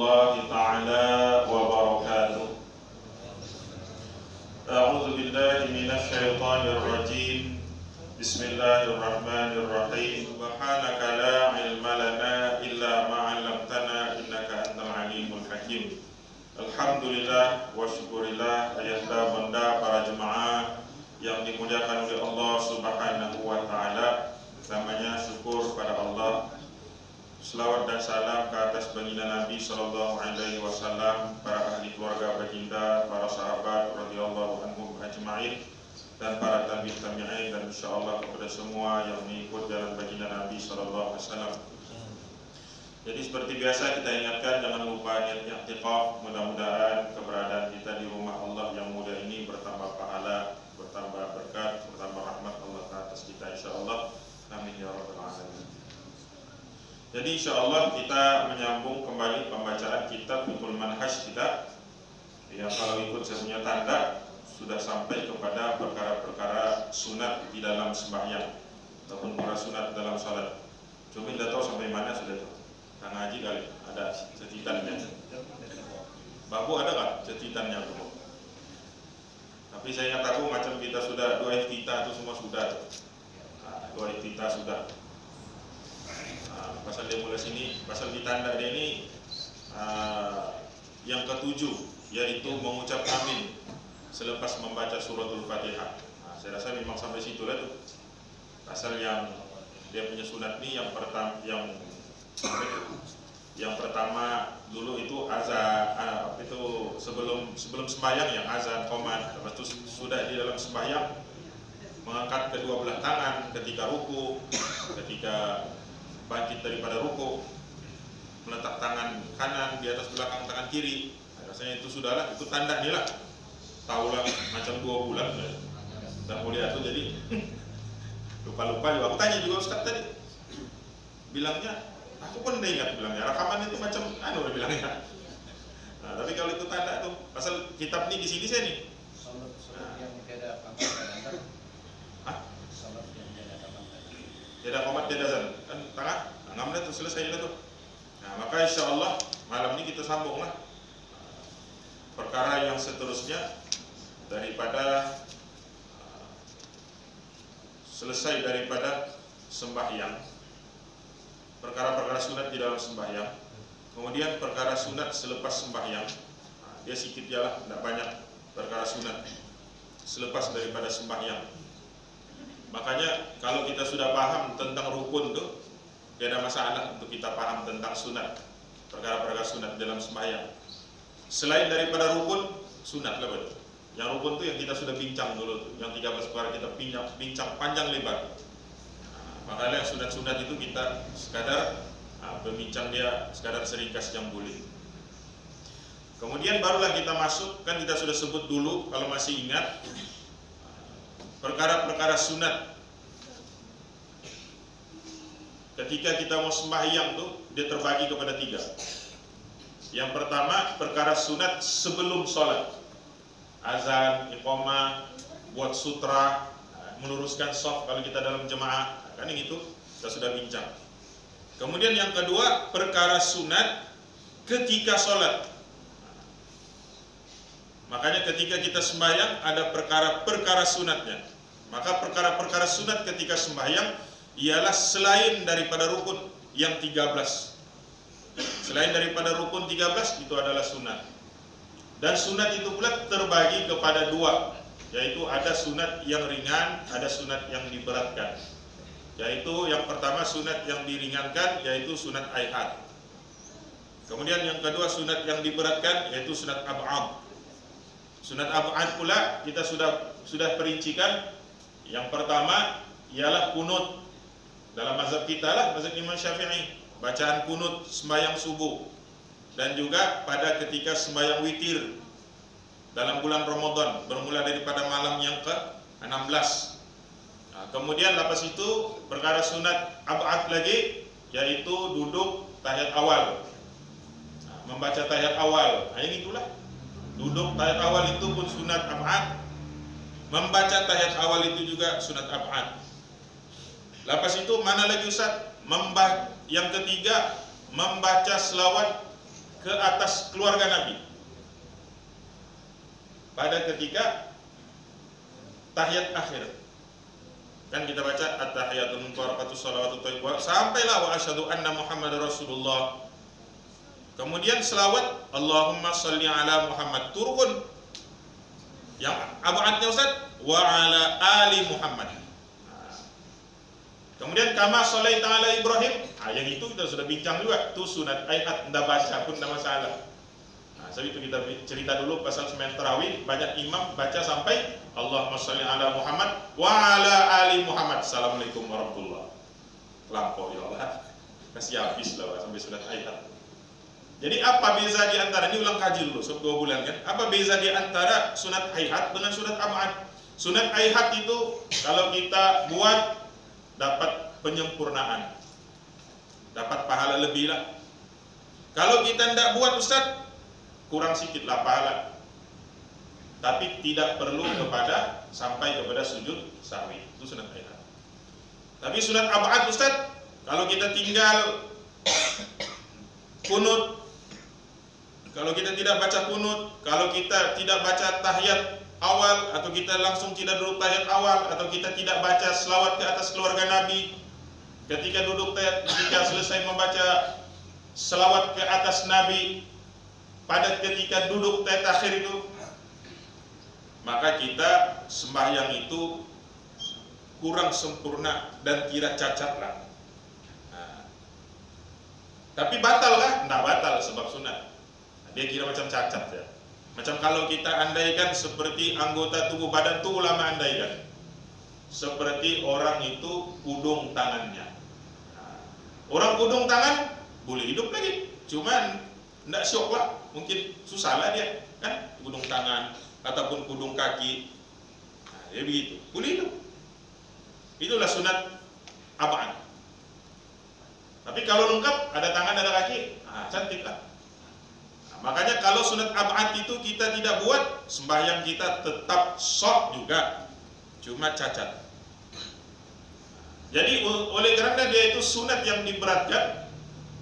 warahmatullahi ta'ala wabarakatuh. A'udzu billahi minasy syaithanir rajim. Bismillahirrahmanirrahim. Subhanaka la ilma lana illa ma 'allamtana innaka antal alimul hakim. Alhamdulillah wa syukurillah ayatlah benda para jemaah yang dimuliakan oleh Allah Subhanahu wa taala. Pertamanya syukur pada Allah. Selawat dan salam ke atas baginda Nabi sallallahu alaihi wasallam, para ahli keluarga baginda, para sahabat radhiyallahu anhum ajma'in, dan para tabi'in dan insyaallah kepada semua yang mengikut jalan baginda Nabi sallallahu alaihi wasallam. Jadi seperti biasa kita ingatkan, jangan lupa niat i'tikaf. Mudah-mudahan keberadaan kita di rumah Allah yang mulia ini bertambah pahala, bertambah berkat, bertambah rahmat Allah ke atas kita insyaallah. Amin ya rabbal alamin. Jadi insyaallah kita menyambung kembali pembacaan kitab Fiqhul Manhaj kita. Ya, kalau ikut saya punya tanda sudah sampai kepada perkara-perkara sunat di dalam sembahyang ataupun perkara sunat dalam salat. Cuma tidak tahu sampai mana sudah itu. Kang Haji kali ada cetitannya. Babu ada nggak cetitannya Bu? Tapi saya ingat aku macam kita sudah dua iftitah itu semua sudah. Dua iftitah sudah. Pasal dia mulai sini, pasal di tanda dia ini yang ketujuh, yaitu mengucap amin selepas membaca suratul Fatihah. Saya rasa memang sampai situ lah tuh. Pasal yang dia punya sunat ini yang pertama dulu itu azan, itu sebelum sembahyang yang azan qomat. Lepas itu sudah di dalam sembahyang mengangkat kedua belah tangan ketika ruku, ketika bangkit daripada ruku, meletak tangan kanan di atas belakang tangan kiri. Rasanya itu sudahlah, itu tanda nih lah. Tahulah macam 2 bulan dah mulia tuh, jadi lupa-lupa juga. Aku tanya juga Ustaz tadi, bilangnya aku pun udah ingat, bilangnya rekaman itu macam anu bilangnya. Nah, tapi kalau itu tanda tuh, pasal kitab nih di sini saya nih. Yang tidak apa-apa. Hah? Tidak komat, tidak azan kan tengah, nggak menit terus selesai itu tuh. Nah, maka insya Allah malam ini kita sambung lah perkara yang seterusnya daripada selesai daripada sembahyang, perkara-perkara sunat di dalam sembahyang, kemudian perkara sunat selepas sembahyang. Dia sedikit jalan, tidak banyak perkara sunat selepas daripada sembahyang. Makanya kalau kita sudah paham tentang rukun tuh, tidak ada masalah untuk kita paham tentang sunat, perkara-perkara sunat dalam sembahyang. Selain daripada rukun, sunat lah betul. Yang rukun tuh yang kita sudah bincang dulu tuh, yang 13 perkara kita bincang panjang lebar. Makanya sunat-sunat itu kita sekadar berbincang dia sekadar seringkas yang boleh. Kemudian barulah kita masuk, kan kita sudah sebut dulu kalau masih ingat, perkara-perkara sunat. Ketika kita mau sembahyang tuh dia terbagi kepada 3. Yang pertama perkara sunat sebelum sholat, azan, iqamah, buat sutra, meluruskan shaf kalau kita dalam jemaah, kan yang itu kita sudah bincang. Kemudian yang kedua perkara sunat ketika sholat. Makanya ketika kita sembahyang ada perkara-perkara sunatnya. Maka perkara-perkara sunat ketika sembahyang ialah selain daripada rukun yang 13. Selain daripada rukun 13 itu adalah sunat. Dan sunat itu pula terbagi kepada 2, yaitu ada sunat yang ringan, ada sunat yang diberatkan. Yaitu yang pertama sunat yang diringankan yaitu sunat aihat. Kemudian yang kedua sunat yang diberatkan yaitu sunat ab'ad. Sunat ab'ad pula kita sudah perincikan. Yang pertama ialah kunut. Dalam mazhab kita lah, mazhab Imam Syafi'i, bacaan kunut sembahyang subuh. Dan juga pada ketika sembahyang witir dalam bulan Ramadan, bermula daripada malam yang ke-16. Nah, kemudian lepas itu perkara sunat ab'ad lagi, yaitu duduk tahiyat awal. Nah, membaca tahiyat awal, yang itulah. Duduk tahiyat awal itu pun sunat ab'ad. Membaca tahiyat awal itu juga sunat ab'ad. Lepas itu mana lagi Ustaz? Yang ketiga membaca selawat ke atas keluarga Nabi pada ketika tahiyat akhir. Kan kita baca at-tahiyatul mubarakatuh shalawatu thayyibah sampailah wa asyhadu anna Muhammadar Rasulullah. Kemudian selawat Allahumma shalli ala Muhammad turun. Yang abadnya Ustaz wa ala ali Muhammad. Kemudian kama sholaita ala Ibrahim. Yang itu kita sudah bincang juga. Itu sunat ayat ndak baca pun tidak masalah. Sebab itu kita cerita dulu pasal sembahyang tarawih, banyak imam baca sampai Allahumma shalli ala Muhammad wa ala ali Muhammad. Assalamualaikum warahmatullahi wabarakatuh. Lampau ya Allah. Kasih habis lah sampai sudah ayat. Jadi apa beza di antara, ini ulang kaji dulu, 2 bulan kan? Apa beza di antara sunat hayat dengan sunat ab'ad? Sunat hayat itu kalau kita buat dapat penyempurnaan, dapat pahala lebih lah. Kalau kita tidak buat Ustaz, kurang sedikit lah pahala, tapi tidak perlu sampai kepada sujud sahwi. Itu sunat hayat. Tapi sunat ab'ad Ustaz, kalau kita tinggal kunut, kalau kita tidak baca kunut, kalau kita tidak baca tahiyat awal, atau kita langsung tidak duduk tahiyat awal, atau kita tidak baca selawat ke atas keluarga Nabi, ketika duduk tahiyat, ketika selesai membaca selawat ke atas Nabi, pada ketika duduk tahiyat akhir itu, maka kita sembahyang itu kurang sempurna dan kira cacat lah. Tapi batal kah? Tidak batal sebab sunat. Dia kira macam cacat ya. Macam kalau kita andaikan seperti anggota tubuh badan itu, ulama andaikan seperti orang itu kudung tangannya. Orang kudung tangan boleh hidup lagi, cuman tidak syok lah, mungkin susah lah dia kan, kudung tangan ataupun kudung kaki. Ya begitu, boleh hidup. Itulah sunat ab'ad. Tapi kalau lengkap, ada tangan, ada kaki, cantik lah. Makanya kalau sunat ab'ad itu kita tidak buat, sembahyang kita tetap sah juga, cuma cacat. Jadi oleh karena dia itu sunat yang diberatkan,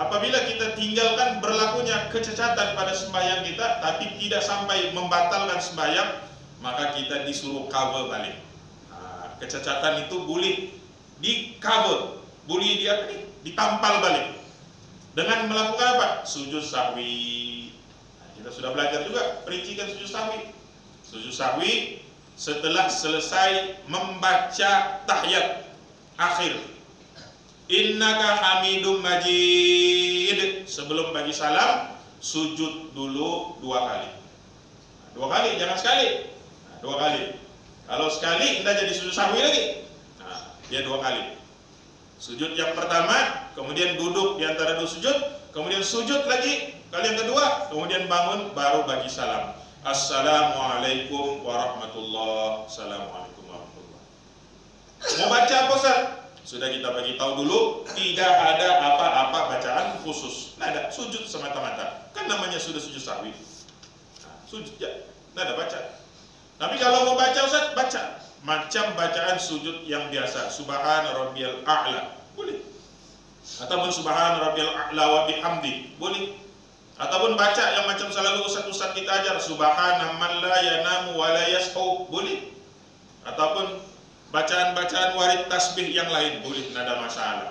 apabila kita tinggalkan berlakunya kecacatan pada sembahyang kita, tapi tidak sampai membatalkan sembahyang, maka kita disuruh cover balik. Kecacatan itu boleh di cover, boleh ditampal balik dengan melakukan apa? Sujud sahwi. Kita sudah belajar juga perincikan sujud sahwi. Sujud sahwi setelah selesai membaca tahiyat akhir. Innaka hamidum majid. Sebelum bagi salam, sujud dulu 2 kali. 2 kali, jangan sekali. 2 kali. Kalau sekali, tidak jadi sujud sahwi lagi. Dia 2 kali. Sujud yang pertama, kemudian duduk di antara 2 sujud, kemudian sujud lagi kali yang kedua, kemudian bangun, baru bagi salam. Assalamualaikum warahmatullahi wabarakatuh. Assalamualaikum warahmatullahi wabarakatuh. Mau baca apa Ustaz? Sudah kita bagi tahu dulu, tidak ada apa-apa bacaan khusus. Tidak ada, sujud semata-mata. Kan namanya sudah sujud sahwi. Sujud ya, tidak ada baca. Tapi kalau mau baca Ustaz, baca macam bacaan sujud yang biasa. Subhana rabbiyal a'la, boleh. Ataupun subhana rabbiyal a'la wa bihamdi, boleh. Ataupun baca yang macam selalu Ustaz kita ajar, subhana man la yanamu wa la yashu, boleh. Ataupun bacaan-bacaan warid tasbih yang lain, boleh, tidak ada masalah.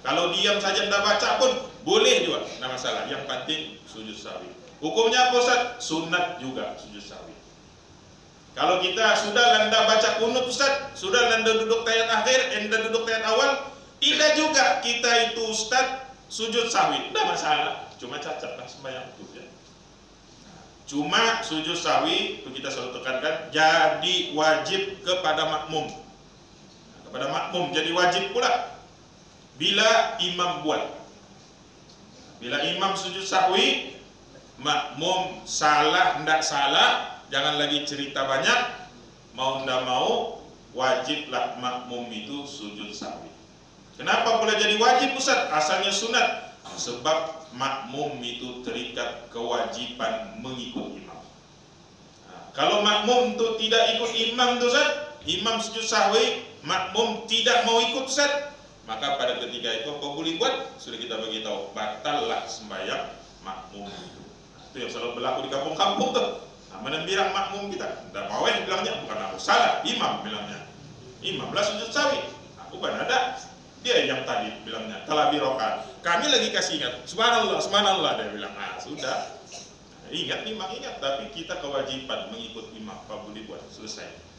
Kalau diam saja tidak baca pun boleh juga, tidak masalah. Yang penting sujud sahwi. Hukumnya apa Ustaz? Sunat juga sujud sahwi. Kalau kita sudah landa baca kunut Ustaz, sudah landa duduk tahiyat akhir, landa duduk tahiyat awal, tidak juga kita itu Ustaz sujud sahwi, tidak masalah. Cuma cacat lah sembahyang itu ya. Cuma sujud sahwi itu kita selalu tekankan jadi wajib kepada makmum. Kepada makmum jadi wajib pula bila imam buat. Bila imam sujud sahwi, makmum salah ndak salah, jangan lagi cerita banyak, mau ndak mau wajiblah makmum itu sujud sahwi. Kenapa pula jadi wajib Ustaz? Asalnya sunat. Sebab makmum itu terikat kewajiban mengikut imam. Kalau makmum itu tidak ikut imam itu Ustaz, imam sujud sahwi, makmum tidak mau ikut Ustaz, maka pada ketika itu apa boleh buat? Sudah kita bagi tahu, batallah sembahyang makmum. Itu yang selalu berlaku di kampung-kampung tuh. Nah, mana bilang makmum kita? Nggak mau bilangnya, bukan aku salah, imam bilangnya. Imam lah sujud sawi. Aku bukan ada. Dia yang tadi bilangnya, telah birokan. Kami lagi kasih ingat, subhanallah, subhanallah, dia bilang. Nah, sudah. Ingat, imam ingat, tapi kita kewajiban mengikut imam. Pak Budi buat selesai.